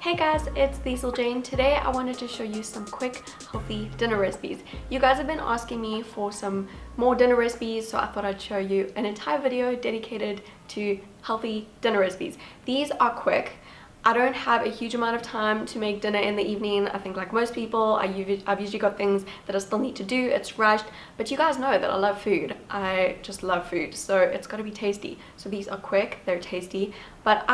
Hey guys, it's Liezl Jayne. Today I wanted to show you some quick, healthy dinner recipes. You guys have been asking me for some more dinner recipes, so I thought I'd show you an entire video dedicated to healthy dinner recipes. These are quick. I don't have a huge amount of time to make dinner in the evening. I think like most people, I've usually got things that I still need to do. It's rushed, but you guys know that I love food. I just love food, so it's got to be tasty. So these are quick, they're tasty, but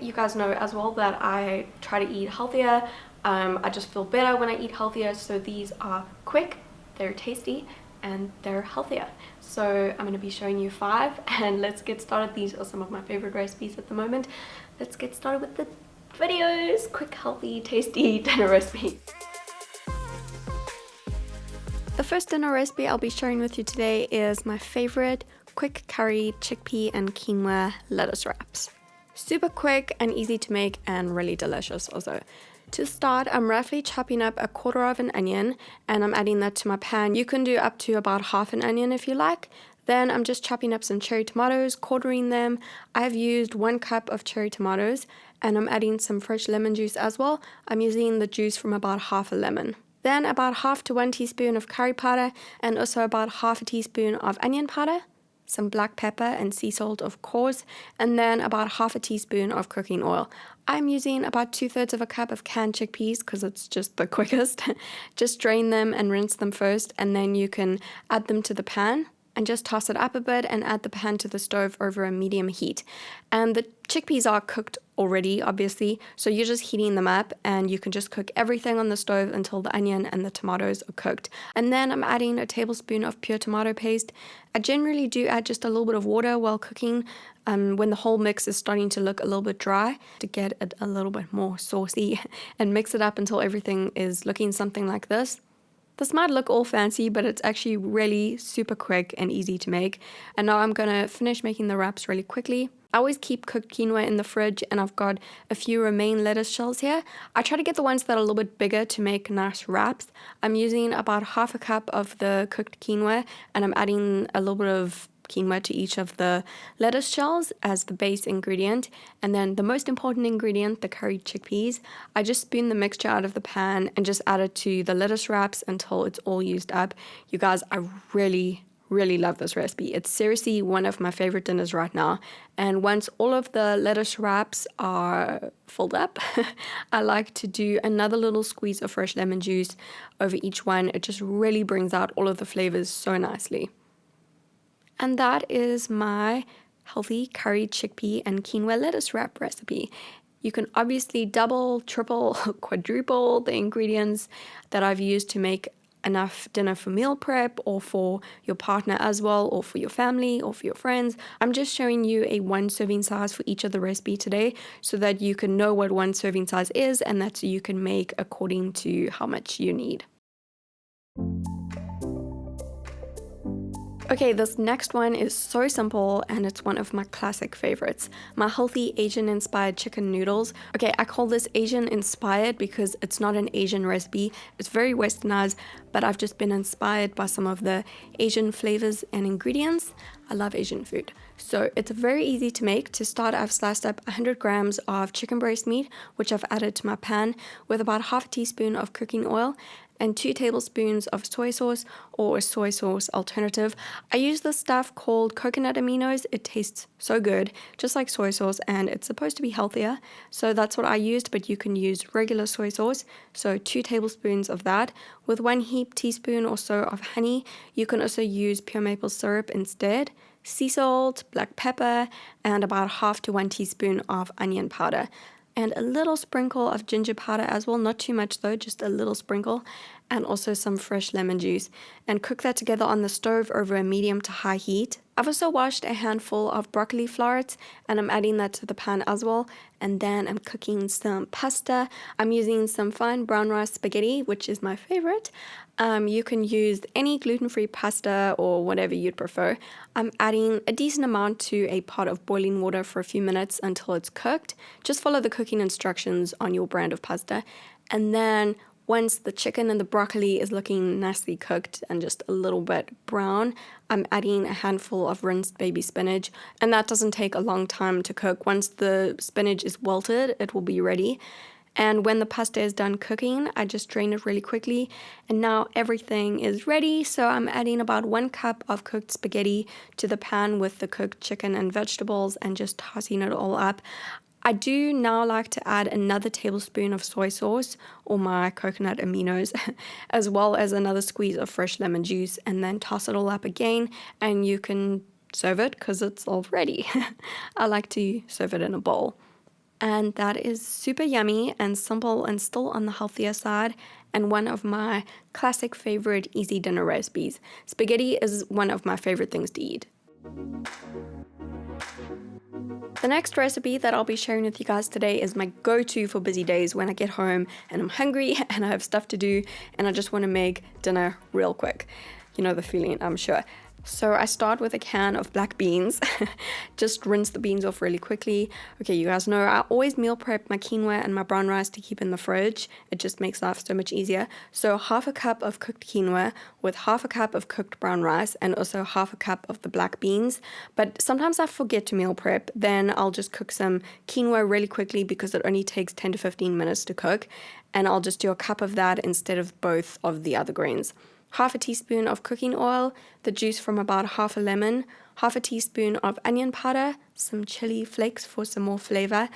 you guys know as well that I try to eat healthier. I just feel better when I eat healthier, so these are quick, they're tasty, and they're healthier. So I'm going to be showing you 5, and let's get started. These are some of my favorite recipes at the moment. Let's get started with the videos. Quick, healthy, tasty dinner recipe. The first dinner recipe I'll be sharing with you today is my favorite quick curry chickpea and quinoa lettuce wraps. Super quick and easy to make and really delicious also. To start, I'm roughly chopping up a quarter of an onion and I'm adding that to my pan. You can do up to about half an onion if you like. Then I'm just chopping up some cherry tomatoes, quartering them. I've used 1 cup of cherry tomatoes and I'm adding some fresh lemon juice as well. I'm using the juice from about half a lemon. Then about half to 1 teaspoon of curry powder and also about half a teaspoon of onion powder, some black pepper and sea salt of course, and then about half a teaspoon of cooking oil. I'm using about 2/3 of a cup of canned chickpeas because it's just the quickest. Just drain them and rinse them first, and then you can add them to the pan and just toss it up a bit and add the pan to the stove over a medium heat. And the chickpeas are cooked already, obviously, so you're just heating them up and you can just cook everything on the stove until the onion and the tomatoes are cooked. And then I'm adding a tablespoon of pure tomato paste. I generally do add just a little bit of water while cooking when the whole mix is starting to look a little bit dry to get it a little bit more saucy and mix it up until everything is looking something like this. This might look all fancy, but it's actually really super quick and easy to make. And now I'm gonna finish making the wraps really quickly. I always keep cooked quinoa in the fridge and I've got a few romaine lettuce shells here. I try to get the ones that are a little bit bigger to make nice wraps. I'm using about half a cup of the cooked quinoa and I'm adding a little bit of quinoa to each of the lettuce shells as the base ingredient, and then the most important ingredient, the curried chickpeas. I just spoon the mixture out of the pan and just add it to the lettuce wraps until it's all used up. You guys, I really love this recipe. It's seriously one of my favorite dinners right now, and once all of the lettuce wraps are filled up, I like to do another little squeeze of fresh lemon juice over each one. It just really brings out all of the flavors so nicely. And that is my healthy curried chickpea and quinoa lettuce wrap recipe. You can obviously double, triple, quadruple the ingredients that I've used to make enough dinner for meal prep or for your partner as well, or for your family or for your friends. I'm just showing you a 1 serving size for each of the recipe today so that you can know what 1 serving size is and that you can make according to how much you need. Okay, this next one is so simple and it's one of my classic favorites. My healthy Asian inspired chicken noodles. Okay, I call this Asian inspired because it's not an Asian recipe. It's very westernized, but I've just been inspired by some of the Asian flavors and ingredients. I love Asian food. So it's very easy to make. To start, I've sliced up 100 grams of chicken breast meat, which I've added to my pan with about half a teaspoon of cooking oil and 2 tablespoons of soy sauce or a soy sauce alternative. I use this stuff called coconut aminos. It tastes so good, just like soy sauce, and it's supposed to be healthier. So that's what I used, but you can use regular soy sauce. So 2 tablespoons of that with 1 heaped teaspoon or so of honey. You can also use pure maple syrup instead, sea salt, black pepper, and about half to 1 teaspoon of onion powder. And a little sprinkle of ginger powder as well, not too much though, just a little sprinkle, and also some fresh lemon juice. And cook that together on the stove over a medium to high heat. I've also washed a handful of broccoli florets and I'm adding that to the pan as well. And then I'm cooking some pasta. I'm using some fine brown rice spaghetti, which is my favorite. You can use any gluten-free pasta or whatever you'd prefer. I'm adding a decent amount to a pot of boiling water for a few minutes until it's cooked. Just follow the cooking instructions on your brand of pasta. And then once the chicken and the broccoli is looking nicely cooked and just a little bit brown, I'm adding a handful of rinsed baby spinach, and that doesn't take a long time to cook. Once the spinach is wilted, it will be ready. And when the pasta is done cooking, I just drain it really quickly. And now everything is ready. So I'm adding about 1 cup of cooked spaghetti to the pan with the cooked chicken and vegetables and just tossing it all up. I do now like to add another tablespoon of soy sauce or my coconut aminos, as well as another squeeze of fresh lemon juice, and then toss it all up again, and you can serve it because it's all ready. I like to serve it in a bowl. And that is super yummy and simple and still on the healthier side, and one of my classic favorite easy dinner recipes. Spaghetti is one of my favorite things to eat. The next recipe that I'll be sharing with you guys today is my go-to for busy days when I get home and I'm hungry and I have stuff to do and I just want to make dinner real quick. You know the feeling, I'm sure. So I start with a can of black beans. Just rinse the beans off really quickly. Okay, you guys know I always meal prep my quinoa and my brown rice to keep in the fridge. It just makes life so much easier. So half a cup of cooked quinoa with half a cup of cooked brown rice and also half a cup of the black beans. But sometimes I forget to meal prep. Then I'll just cook some quinoa really quickly because it only takes 10 to 15 minutes to cook. And I'll just do a cup of that instead of both of the other grains. Half a teaspoon of cooking oil, the juice from about half a lemon, half a teaspoon of onion powder, some chili flakes for some more flavor,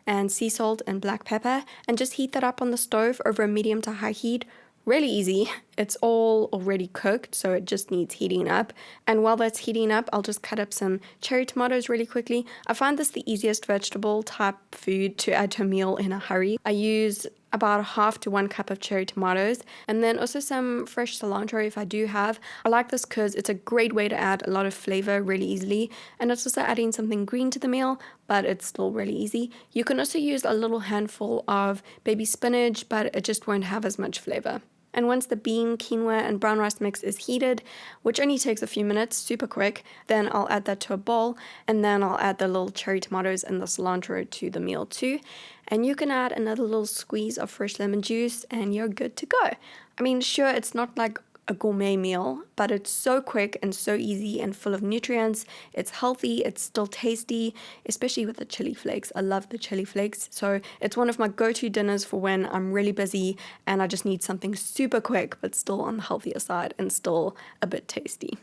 and sea salt and black pepper, and just heat that up on the stove over a medium to high heat. Really easy. It's all already cooked, so it just needs heating up. And while that's heating up, I'll just cut up some cherry tomatoes really quickly. I find this the easiest vegetable type food to add to a meal in a hurry. I use about half to 1 cup of cherry tomatoes, and then also some fresh cilantro if I do have. I like this because it's a great way to add a lot of flavor really easily, and it's also adding something green to the meal, but it's still really easy. You can also use a little handful of baby spinach, but it just won't have as much flavor. And once the bean, quinoa, and brown rice mix is heated, which only takes a few minutes, super quick, then I'll add that to a bowl, and then I'll add the little cherry tomatoes and the cilantro to the meal too. And you can add another little squeeze of fresh lemon juice, and you're good to go. I mean, sure, it's not like a gourmet meal, but it's so quick and so easy and full of nutrients. It's healthy, it's still tasty, especially with the chili flakes. I love the chili flakes. So it's one of my go-to dinners for when I'm really busy and I just need something super quick, but still on the healthier side and still a bit tasty.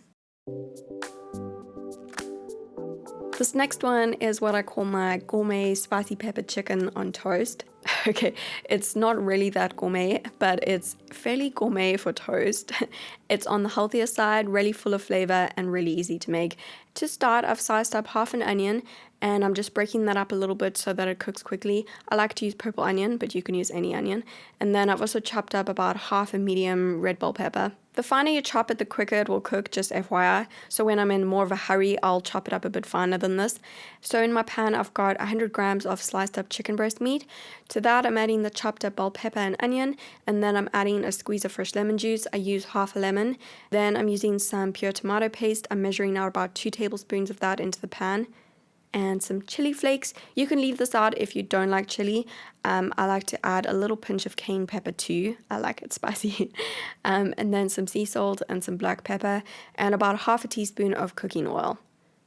This next one is what I call my gourmet spicy pepper chicken on toast. Okay, it's not really that gourmet, but it's fairly gourmet for toast. It's on the healthier side, really full of flavor and really easy to make. To start, I've sliced up half an onion and I'm just breaking that up a little bit so that it cooks quickly. I like to use purple onion, but you can use any onion. And then I've also chopped up about half a medium red bell pepper. The finer you chop it, the quicker it will cook, just FYI. So when I'm in more of a hurry, I'll chop it up a bit finer than this. So in my pan, I've got 100 grams of sliced up chicken breast meat. To that, I'm adding the chopped up bell pepper and onion, and then I'm adding a squeeze of fresh lemon juice. I use half a lemon. Then I'm using some pure tomato paste. I'm measuring out about 2 tablespoons of that into the pan. And some chili flakes. You can leave this out if you don't like chili. I like to add a little pinch of cayenne pepper too. I like it spicy. And then some sea salt and some black pepper and about half a teaspoon of cooking oil.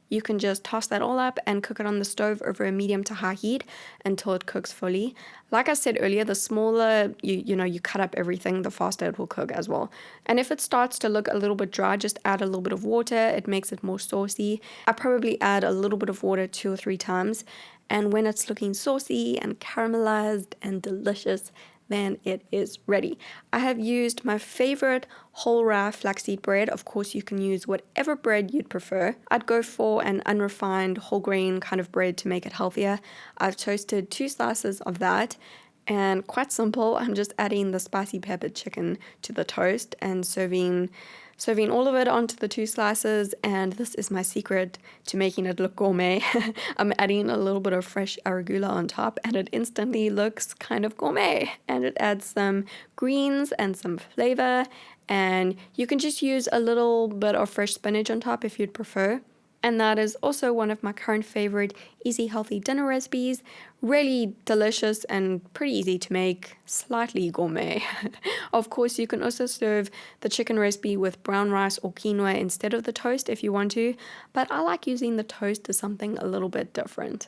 You can just toss that all up and cook it on the stove over a medium to high heat until it cooks fully. Like I said earlier, the smaller you cut up everything, the faster it will cook as well. And if it starts to look a little bit dry, just add a little bit of water. It makes it more saucy. I probably add a little bit of water 2 or 3 times. And when it's looking saucy and caramelized and delicious, then it is ready. I have used my favorite whole rye flaxseed bread. Of course, you can use whatever bread you'd prefer. I'd go for an unrefined whole grain kind of bread to make it healthier. I've toasted 2 slices of that, and quite simple. I'm just adding the spicy peppered chicken to the toast and serving all of it onto the 2 slices, and this is my secret to making it look gourmet. I'm adding a little bit of fresh arugula on top, and it instantly looks kind of gourmet, and it adds some greens and some flavor, and you can just use a little bit of fresh spinach on top if you'd prefer. And that is also one of my current favorite easy healthy dinner recipes. Really delicious and pretty easy to make, slightly gourmet. Of course, you can also serve the chicken recipe with brown rice or quinoa instead of the toast if you want to, but I like using the toast as something a little bit different.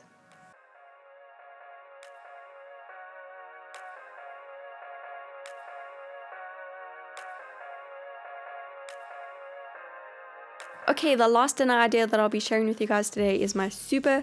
Okay, the last dinner idea that I'll be sharing with you guys today is my super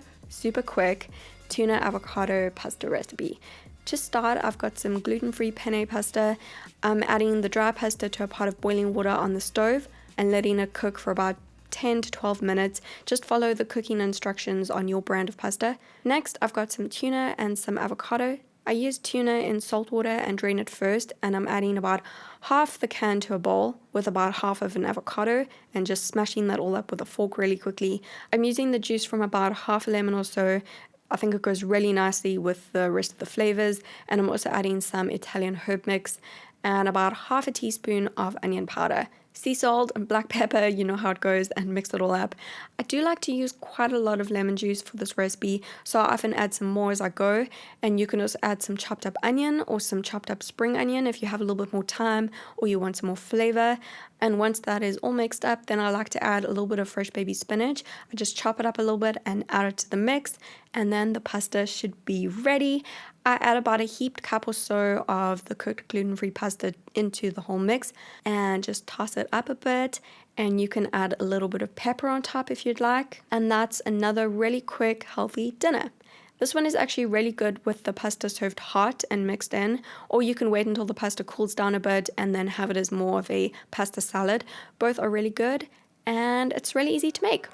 quick tuna avocado pasta recipe. To start, I've got some gluten-free penne pasta. I'm adding the dry pasta to a pot of boiling water on the stove and letting it cook for about 10 to 12 minutes. Just follow the cooking instructions on your brand of pasta. Next, I've got some tuna and some avocado. I use tuna in salt water and drain it first, and I'm adding about half the can to a bowl with about half of an avocado and just smashing that all up with a fork really quickly. I'm using the juice from about half a lemon or so. I think it goes really nicely with the rest of the flavors, and I'm also adding some Italian herb mix and about half a teaspoon of onion powder. Sea salt and black pepper, you know how it goes, and mix it all up. I do like to use quite a lot of lemon juice for this recipe, so I often add some more as I go, and you can also add some chopped up onion or some chopped up spring onion if you have a little bit more time or you want some more flavor. And once that is all mixed up, then I like to add a little bit of fresh baby spinach. I just chop it up a little bit and add it to the mix, and then the pasta should be ready. I add about a heaped cup or so of the cooked gluten-free pasta into the whole mix and just toss it up a bit, and you can add a little bit of pepper on top if you'd like, and that's another really quick, healthy dinner. This one is actually really good with the pasta served hot and mixed in, or you can wait until the pasta cools down a bit and then have it as more of a pasta salad. Both are really good, and it's really easy to make.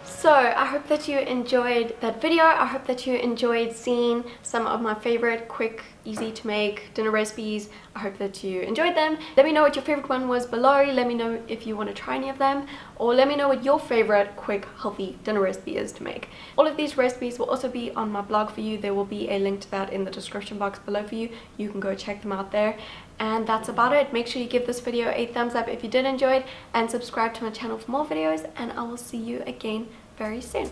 So I hope that you enjoyed that video. I hope that you enjoyed seeing some of my favorite quick, easy to make dinner recipes. I hope that you enjoyed them. Let me know what your favorite one was below. Let me know if you want to try any of them, or let me know what your favorite quick, healthy dinner recipe is to make. All of these recipes will also be on my blog for you. There will be a link to that in the description box below for you. You can go check them out there. And that's about it. Make sure you give this video a thumbs up if you did enjoy it, and subscribe to my channel for more videos, and I will see you again very soon.